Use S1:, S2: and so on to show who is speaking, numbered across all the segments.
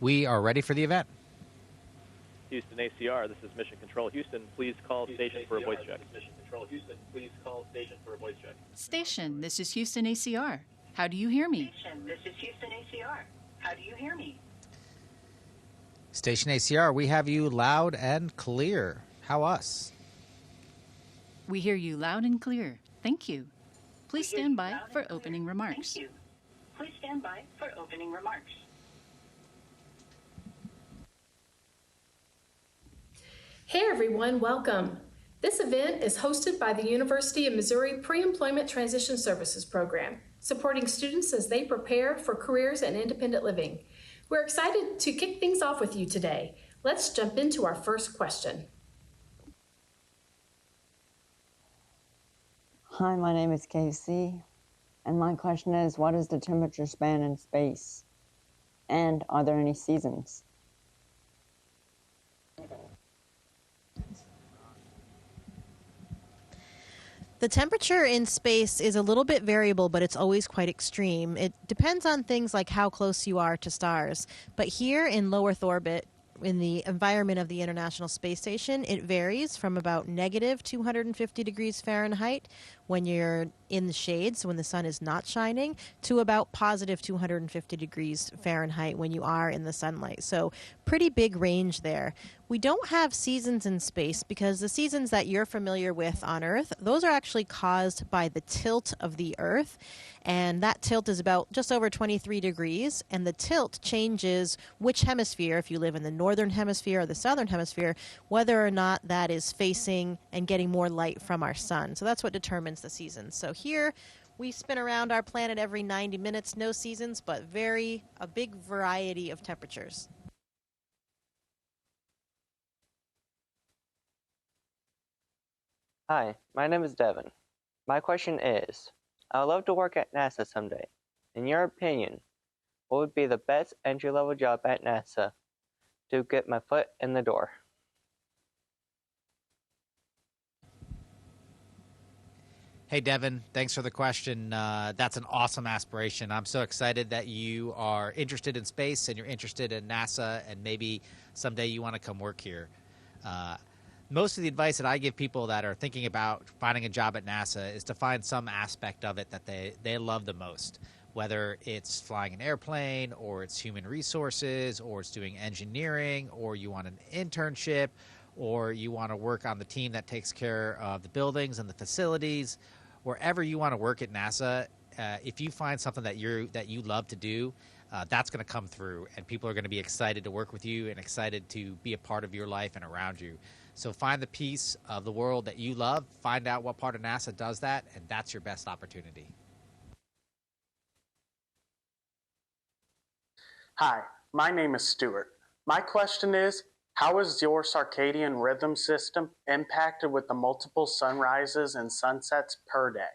S1: We are ready for the event.
S2: Houston ACR, this is Mission Control. Houston, please call station for a voice check.
S3: Mission Control. Houston, please call station for a voice check.
S4: Station, this is Houston ACR. How do you hear me?
S5: Station, this is Houston ACR. How do you hear me?
S1: Station ACR, we have you loud and clear. How us?
S4: We hear you loud and clear. Thank you. Please stand by for opening remarks.
S5: Thank you. Please stand by for opening remarks.
S6: Hey everyone, welcome. This event is hosted by the University of Missouri Pre-Employment Transition Services Program, supporting students as they prepare for careers and independent living. We're excited to kick things off with you today. Let's jump into our first question.
S7: Hi, my name is Casey, and my question is, what is the temperature span in space? And are there any seasons?
S8: The temperature in space is a little bit variable, but it's always quite extreme. It depends on things like how close you are to stars. But here in low Earth orbit, in the environment of the International Space Station, it varies from about negative 250 degrees Fahrenheit when you're in the shade, so when the sun is not shining, to about positive 250 degrees Fahrenheit when you are in the sunlight. So pretty big range there. We don't have seasons in space because the seasons that you're familiar with on Earth, those are actually caused by the tilt of the Earth. And that tilt is about just over 23 degrees. And the tilt changes which hemisphere, if you live in the northern hemisphere or the southern hemisphere, whether or not that is facing and getting more light from our sun. So that's what determines the seasons. So here we spin around our planet every 90 minutes, no seasons, but a big variety of temperatures.
S9: Hi, my name is Devin. My question is, I would love to work at NASA someday. In your opinion, what would be the best entry-level job at NASA to get my foot in the door?
S1: Hey, Devin, thanks for the question. That's an awesome aspiration. I'm so excited that you are interested in space and you're interested in NASA, and maybe someday you want to come work here. Most of the advice that I give people that are thinking about finding a job at NASA is to find some aspect of it that they love the most, whether it's flying an airplane or it's human resources or it's doing engineering or you want an internship or you want to work on the team that takes care of the buildings and the facilities. Wherever you want to work at NASA, if you find something that you love to do, that's going to come through, and people are going to be excited to work with you and excited to be a part of your life and around you. So find the piece of the world that you love, find out what part of NASA does that, and that's your best opportunity.
S10: Hi, my name is Stuart. My question is, how is your circadian rhythm system impacted with the multiple sunrises and sunsets per day?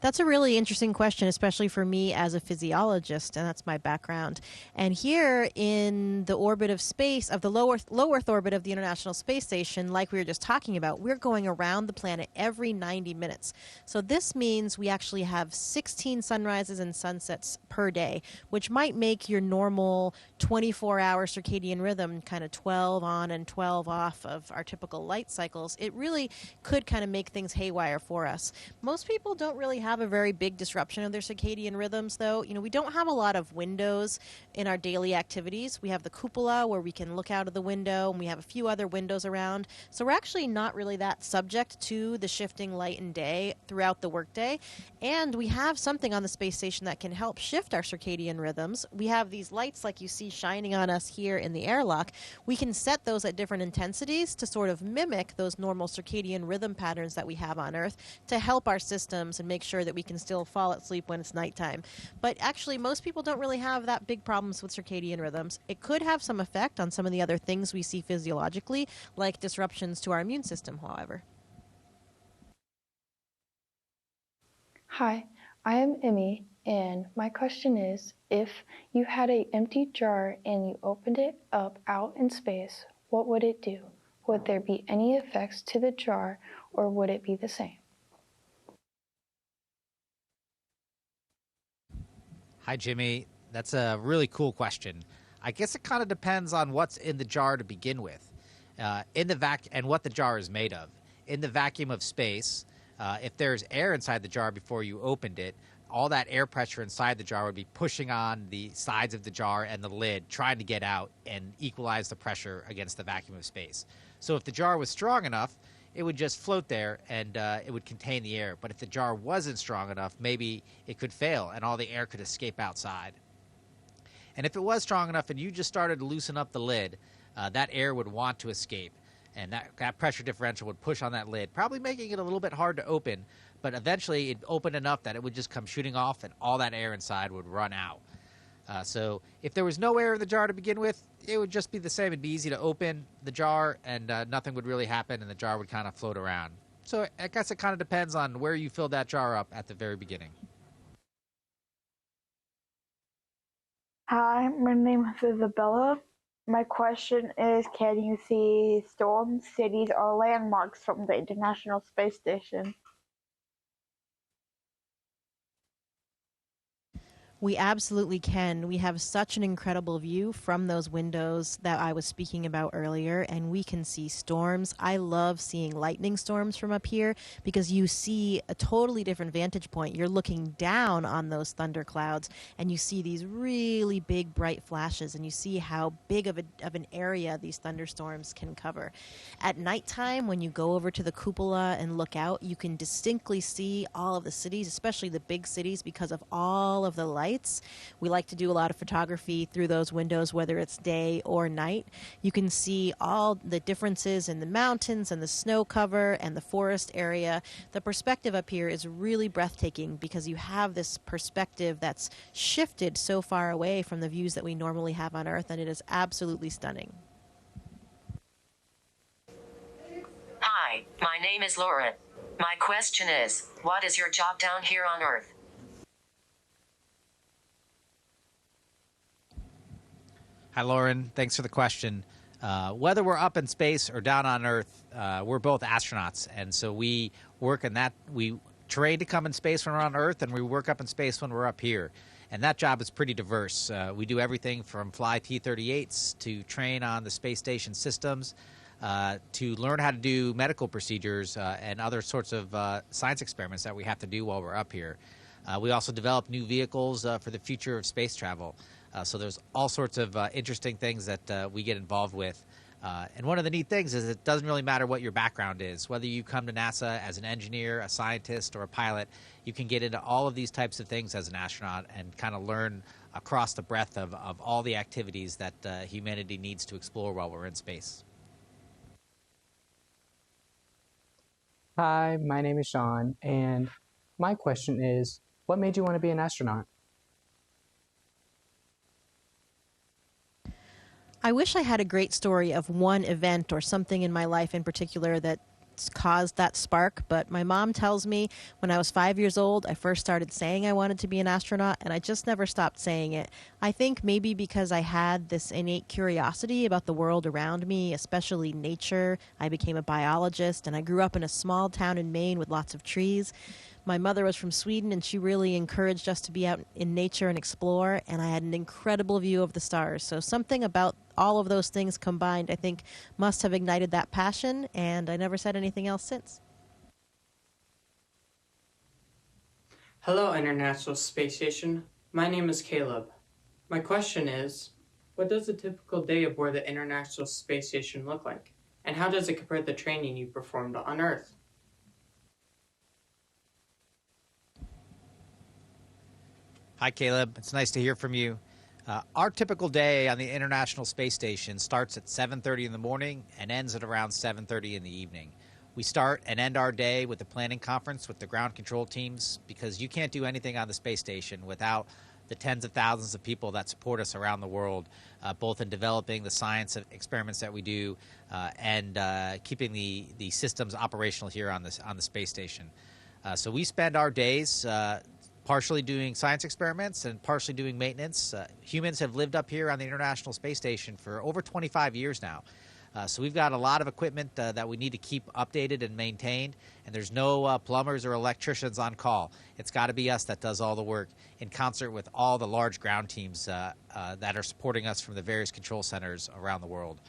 S8: That's a really interesting question, especially for me as a physiologist, and that's my background. And here in the orbit of space, of the low Earth orbit of the International Space Station, like we were just talking about, we're going around the planet every 90 minutes. So this means we actually have 16 sunrises and sunsets per day, which might make your normal 24-hour circadian rhythm kind of 12 on and 12 off of our typical light cycles. It really could kind of make things haywire for us. Most people don't really have a very big disruption of their circadian rhythms, though. You know, we don't have a lot of windows in our daily activities. We have the cupola where we can look out of the window, and we have a few other windows around. So we're actually not really that subject to the shifting light and day throughout the workday. And we have something on the space station that can help shift our circadian rhythms. We have these lights like you see shining on us here in the airlock. We can set those at different intensities to sort of mimic those normal circadian rhythm patterns that we have on Earth to help our systems and make sure that we can still fall asleep when it's nighttime. But actually, most people don't really have that big problems with circadian rhythms. It could have some effect on some of the other things we see physiologically, like disruptions to our immune system, however.
S11: Hi, I am Emmy, and my question is, if you had an empty jar and you opened it up out in space, what would it do? Would there be any effects to the jar, or would it be the same?
S1: Hi, Jimmy. That's a really cool question. I guess it kind of depends on what's in the jar to begin with, and what the jar is made of. In the vacuum of space, if there's air inside the jar before you opened it, all that air pressure inside the jar would be pushing on the sides of the jar and the lid, trying to get out and equalize the pressure against the vacuum of space. So if the jar was strong enough, it would just float there and it would contain the air. But if the jar wasn't strong enough, maybe it could fail and all the air could escape outside. And if it was strong enough and you just started to loosen up the lid, that air would want to escape. And that pressure differential would push on that lid, probably making it a little bit hard to open. But eventually it'd open enough that it would just come shooting off and all that air inside would run out. So if there was no air in the jar to begin with, it would just be the same. It'd be easy to open the jar and nothing would really happen and the jar would kind of float around. So I guess it kind of depends on where you filled that jar up at the very beginning.
S12: Hi, my name is Isabella. My question is, can you see storms, cities, or landmarks from the International Space Station?
S8: We absolutely can. We have such an incredible view from those windows that I was speaking about earlier, and we can see storms. I love seeing lightning storms from up here because you see a totally different vantage point. You're looking down on those thunder clouds, and you see these really big, bright flashes, and you see how big of an area these thunderstorms can cover. At nighttime, when you go over to the cupola and look out, you can distinctly see all of the cities, especially the big cities, because of all of the lights. We like to do a lot of photography through those windows, whether it's day or night. You can see all the differences in the mountains and the snow cover and the forest area. The perspective up here is really breathtaking because you have this perspective that's shifted so far away from the views that we normally have on Earth, and it is absolutely stunning.
S13: Hi, my name is Lauren. My question is, what is your job down here on Earth?
S1: Hi, Lauren. Thanks for the question. Whether we're up in space or down on Earth, we're both astronauts. And so we work in that. We train to come in space when we're on Earth, and we work up in space when we're up here. And that job is pretty diverse. We do everything from fly T-38s to train on the space station systems, to learn how to do medical procedures and other sorts of science experiments that we have to do while we're up here. We also develop new vehicles for the future of space travel. So there's all sorts of interesting things that we get involved with. And one of the neat things is it doesn't really matter what your background is. Whether you come to NASA as an engineer, a scientist, or a pilot, you can get into all of these types of things as an astronaut and kind of learn across the breadth of all the activities that humanity needs to explore while we're in space.
S14: Hi, my name is Sean, and my question is, what made you want to be an astronaut?
S8: I wish I had a great story of one event or something in my life in particular that caused that spark, but my mom tells me when I was 5 years old, I first started saying I wanted to be an astronaut, and I just never stopped saying it. I think maybe because I had this innate curiosity about the world around me, especially nature. I became a biologist, and I grew up in a small town in Maine with lots of trees. My mother was from Sweden, and she really encouraged us to be out in nature and explore, and I had an incredible view of the stars. So something about all of those things combined, I think, must have ignited that passion, and I never said anything else since.
S15: Hello, International Space Station. My name is Caleb. My question is, what does a typical day aboard the International Space Station look like? And how does it compare to the training you performed on Earth?
S1: Hi, Caleb. It's nice to hear from you. Our typical day on the International Space Station starts at 7:30 in the morning and ends at around 7:30 in the evening. We start and end our day with a planning conference with the ground control teams because you can't do anything on the space station without the tens of thousands of people that support us around the world, both in developing the science experiments that we do and keeping the systems operational here on the space station. So we spend our days partially doing science experiments and partially doing maintenance. Humans have lived up here on the International Space Station for over 25 years now. So we've got a lot of equipment that we need to keep updated and maintained, and there's no plumbers or electricians on call. It's got to be us that does all the work in concert with all the large ground teams that are supporting us from the various control centers around the world.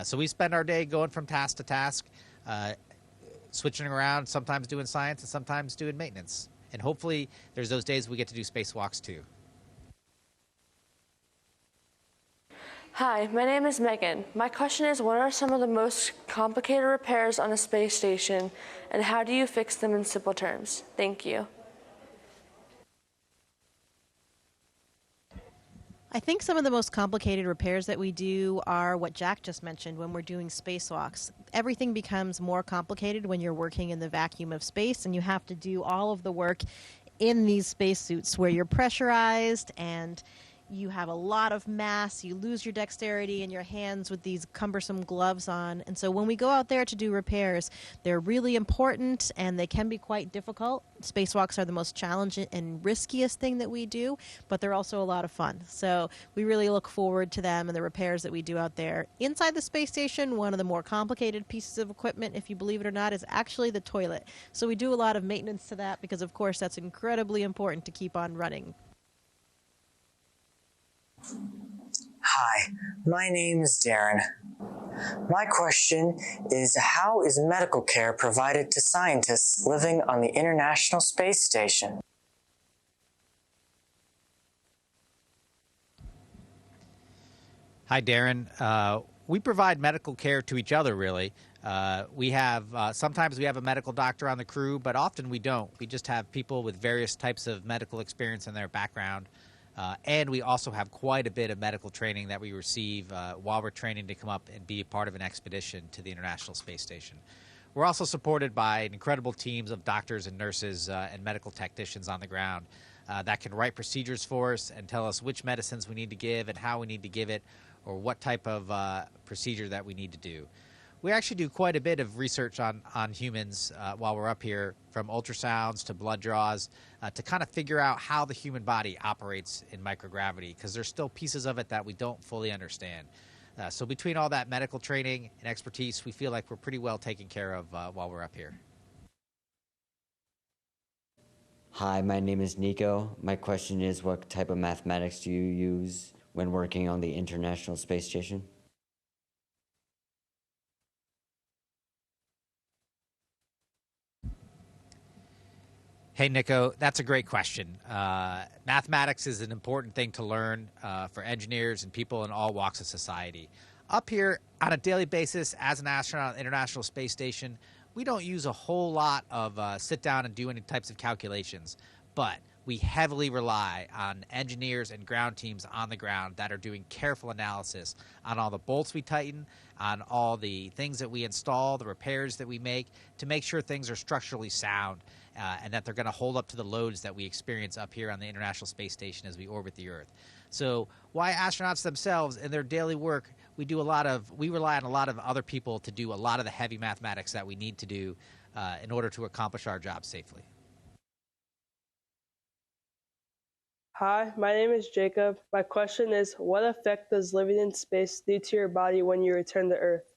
S1: So we spend our day going from task to task, switching around, sometimes doing science and sometimes doing maintenance. And hopefully there's those days we get to do spacewalks too.
S16: Hi, my name is Megan. My question is, what are some of the most complicated repairs on a space station, and how do you fix them in simple terms? Thank you.
S8: I think some of the most complicated repairs that we do are what Jack just mentioned when we're doing spacewalks. Everything becomes more complicated when you're working in the vacuum of space, and you have to do all of the work in these spacesuits where you're pressurized and you have a lot of mass, you lose your dexterity in your hands with these cumbersome gloves on. And so when we go out there to do repairs, they're really important and they can be quite difficult. Spacewalks are the most challenging and riskiest thing that we do, but they're also a lot of fun. So we really look forward to them and the repairs that we do out there. Inside the space station, one of the more complicated pieces of equipment, if you believe it or not, is actually the toilet. So we do a lot of maintenance to that because, of course, that's incredibly important to keep on running.
S17: Hi, my name is Darren. My question is, how is medical care provided to scientists living on the International Space Station?
S1: Hi, Darren. We provide medical care to each other, really. We have sometimes we have a medical doctor on the crew, but often we don't. We just have people with various types of medical experience in their background. And we also have quite a bit of medical training that we receive while we're training to come up and be a part of an expedition to the International Space Station. We're also supported by incredible teams of doctors and nurses and medical technicians on the ground that can write procedures for us and tell us which medicines we need to give and how we need to give it, or what type of procedure that we need to do. We actually do quite a bit of research on humans while we're up here, from ultrasounds to blood draws, to kind of figure out how the human body operates in microgravity, because there's still pieces of it that we don't fully understand. So between all that medical training and expertise, we feel like we're pretty well taken care of while we're up here.
S18: Hi, my name is Nico. My question is, what type of mathematics do you use when working on the International Space Station?
S1: Hey, Nico, that's a great question. Mathematics is an important thing to learn for engineers and people in all walks of society. Up here on a daily basis as an astronaut at the International Space Station, we don't use a whole lot of sit down and do any types of calculations, but we heavily rely on engineers and ground teams on the ground that are doing careful analysis on all the bolts we tighten, on all the things that we install, the repairs that we make, to make sure things are structurally sound and that they're going to hold up to the loads that we experience up here on the International Space Station as we orbit the Earth. So why astronauts themselves in their daily work, we rely on a lot of other people to do a lot of the heavy mathematics that we need to do in order to accomplish our job safely.
S19: Hi, my name is Jacob. My question is, what effect does living in space do to your body when you return to Earth?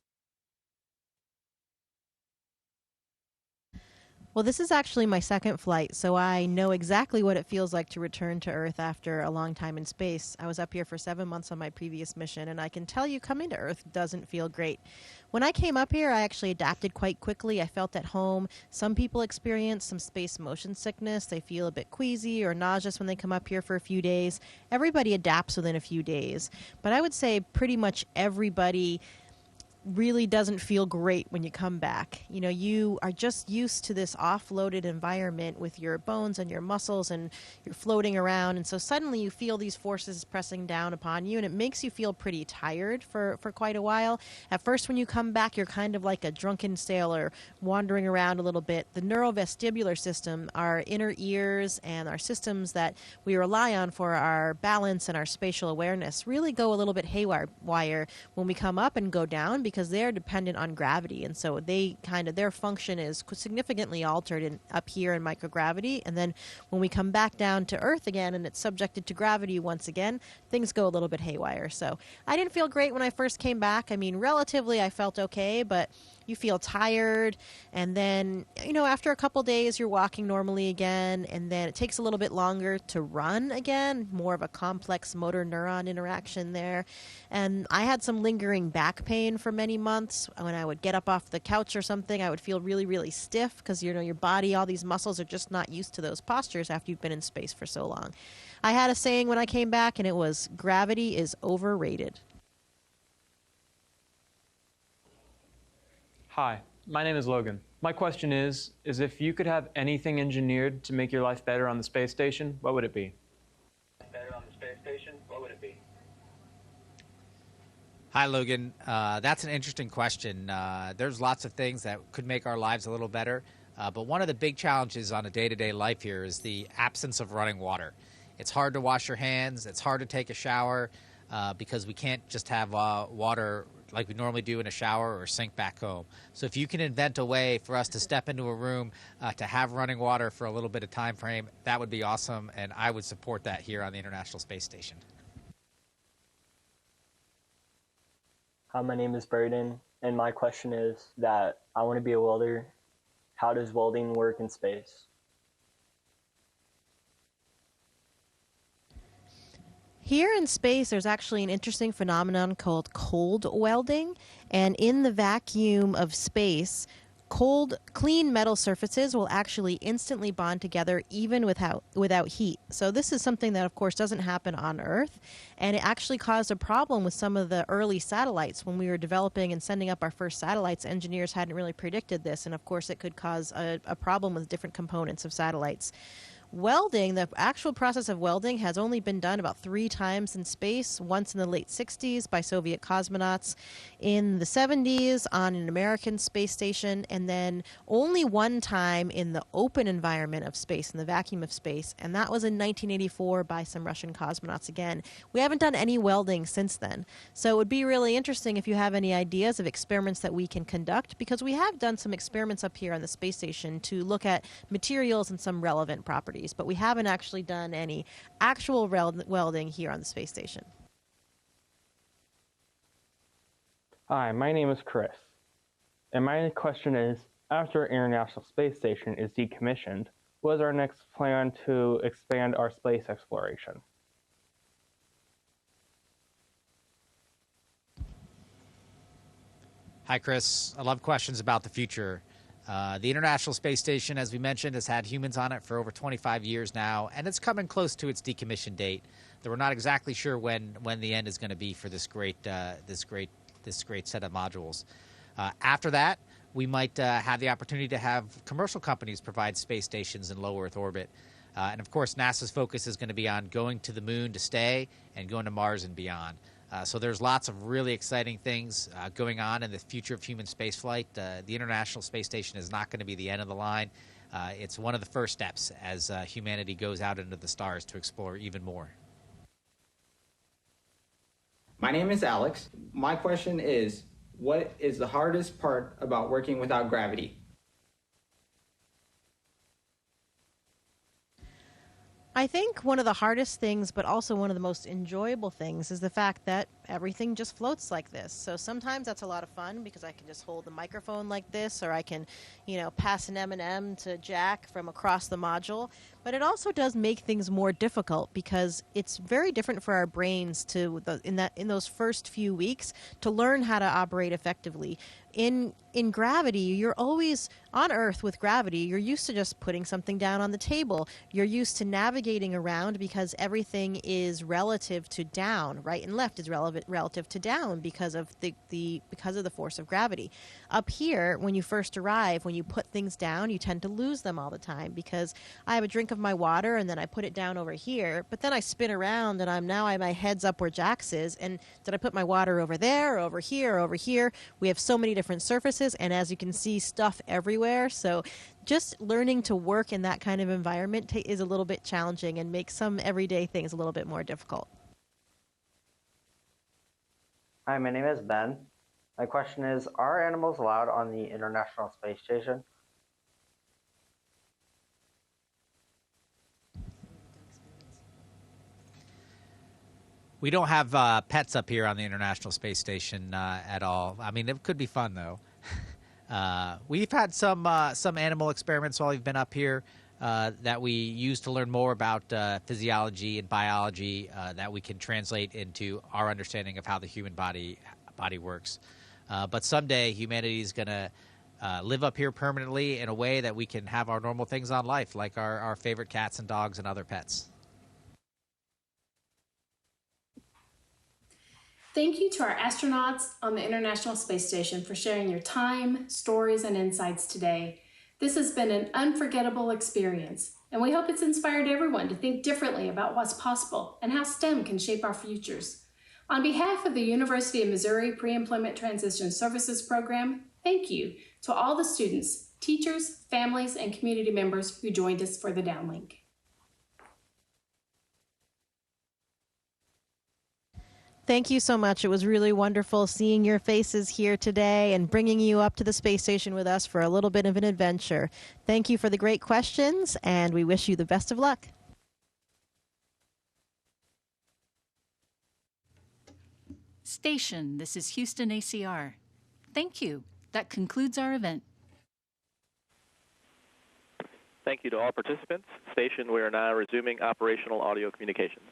S8: Well, this is actually my second flight, so I know exactly what it feels like to return to Earth after a long time in space. I was up here for 7 months on my previous mission, and I can tell you coming to Earth doesn't feel great. When I came up here, I actually adapted quite quickly. I felt at home. Some people experience some space motion sickness. They feel a bit queasy or nauseous when they come up here for a few days. Everybody adapts within a few days. But I would say pretty much everybody really doesn't feel great when you come back. You know, you are just used to this offloaded environment with your bones and your muscles, and you're floating around, and so suddenly you feel these forces pressing down upon you, and it makes you feel pretty tired for quite a while. At first, when you come back, you're kind of like a drunken sailor wandering around a little bit. The neurovestibular system, our inner ears and our systems that we rely on for our balance and our spatial awareness, really go a little bit haywire when we come up and go down, because because they're dependent on gravity, and so their function is significantly altered up here in microgravity, and then when we come back down to Earth again and it's subjected to gravity once again, things go a little bit haywire. So I didn't feel great when I first came back. I mean, relatively I felt okay, but you feel tired, and then, after a couple days you're walking normally again, and then it takes a little bit longer to run again, more of a complex motor neuron interaction there. And I had some lingering back pain for many months. When I would get up off the couch or something, I would feel really, really stiff because, your body, all these muscles are just not used to those postures after you've been in space for so long. I had a saying when I came back, and it was, gravity is overrated.
S20: Hi, my name is Logan. My question is if you could have anything engineered to make your life better on the space station, what would it be?
S3: Better on the space station, what would it be?
S1: Hi, Logan. That's an interesting question. There's lots of things that could make our lives a little better, but one of the big challenges on a day-to-day life here is the absence of running water. It's hard to wash your hands. It's hard to take a shower because we can't just have water like we normally do in a shower or sink back home. So if you can invent a way for us to step into a room to have running water for a little bit of time frame, that would be awesome, and I would support that here on the International Space Station.
S21: Hi, my name is Braden, and my question is that I want to be a welder. How does welding work in space?
S8: Here in space, there's actually an interesting phenomenon called cold welding, and in the vacuum of space, clean metal surfaces will actually instantly bond together even without heat. So this is something that, of course, doesn't happen on Earth, and it actually caused a problem with some of the early satellites. When we were developing and sending up our first satellites, engineers hadn't really predicted this, and of course it could cause a problem with different components of satellites. Welding, the actual process of welding, has only been done about 3 times in space, once in the late 60s by Soviet cosmonauts, in the 70s on an American space station, and then only 1 time in the open environment of space, in the vacuum of space, and that was in 1984 by some Russian cosmonauts again. We haven't done any welding since then. So it would be really interesting if you have any ideas of experiments that we can conduct, because we have done some experiments up here on the space station to look at materials and some relevant properties, but we haven't actually done any actual welding here on the space station.
S20: Hi, my name is Chris, and my question is, after International Space Station is decommissioned, what is our next plan to expand our space exploration?
S1: Hi, Chris. I love questions about the future. The International Space Station, as we mentioned, has had humans on it for over 25 years now, and it's coming close to its decommission date. Though we're not exactly sure when the end is going to be for this great set of modules. After that, we might have the opportunity to have commercial companies provide space stations in low Earth orbit. And of course, NASA's focus is going to be on going to the moon to stay and going to Mars and beyond. So there's lots of really exciting things going on in the future of human spaceflight. The International Space Station is not going to be the end of the line. It's one of the first steps as humanity goes out into the stars to explore even more.
S22: My name is Alex. My question is, what is the hardest part about working without gravity?
S8: I think one of the hardest things, but also one of the most enjoyable things, is the fact that everything just floats like this. So sometimes that's a lot of fun because I can just hold the microphone like this, or I can, pass an M&M to Jack from across the module. But it also does make things more difficult because it's very different for our brains in those first few weeks to learn how to operate effectively. In gravity, you're always on Earth with gravity. You're used to just putting something down on the table. You're used to navigating around because everything is relative to down. Right and left is relative to down because of the force of gravity. Up here, when you first arrive, when you put things down, you tend to lose them all the time because I have a drink of my water and then I put it down over here, but then I spin around and my head's up where Jack's is, and did I put my water over there, or over here, or over here? We have so many different surfaces, and as you can see, stuff everywhere. So just learning to work in that kind of environment is a little bit challenging and makes some everyday things a little bit more difficult.
S21: Hi, my name is Ben.
S2: My question is, are animals allowed on the International Space Station?
S1: We don't have pets up here on the International Space Station at all. I mean, it could be fun, though. We've had some animal experiments while we've been up here that we use to learn more about physiology and biology that we can translate into our understanding of how the human body works. But someday humanity is going to live up here permanently in a way that we can have our normal things on life, like our favorite cats and dogs and other pets.
S6: Thank you to our astronauts on the International Space Station for sharing your time, stories, and insights today. This has been an unforgettable experience, and we hope it's inspired everyone to think differently about what's possible and how STEM can shape our futures. On behalf of the University of Missouri Pre-Employment Transition Services Program, thank you to all the students, teachers, families, and community members who joined us for the downlink.
S8: Thank you so much. It was really wonderful seeing your faces here today and bringing you up to the space station with us for a little bit of an adventure. Thank you for the great questions, and we wish you the best of luck.
S4: Station, this is Houston ACR. Thank you. That concludes our event.
S23: Thank you to all participants. Station, we are now resuming operational audio communications.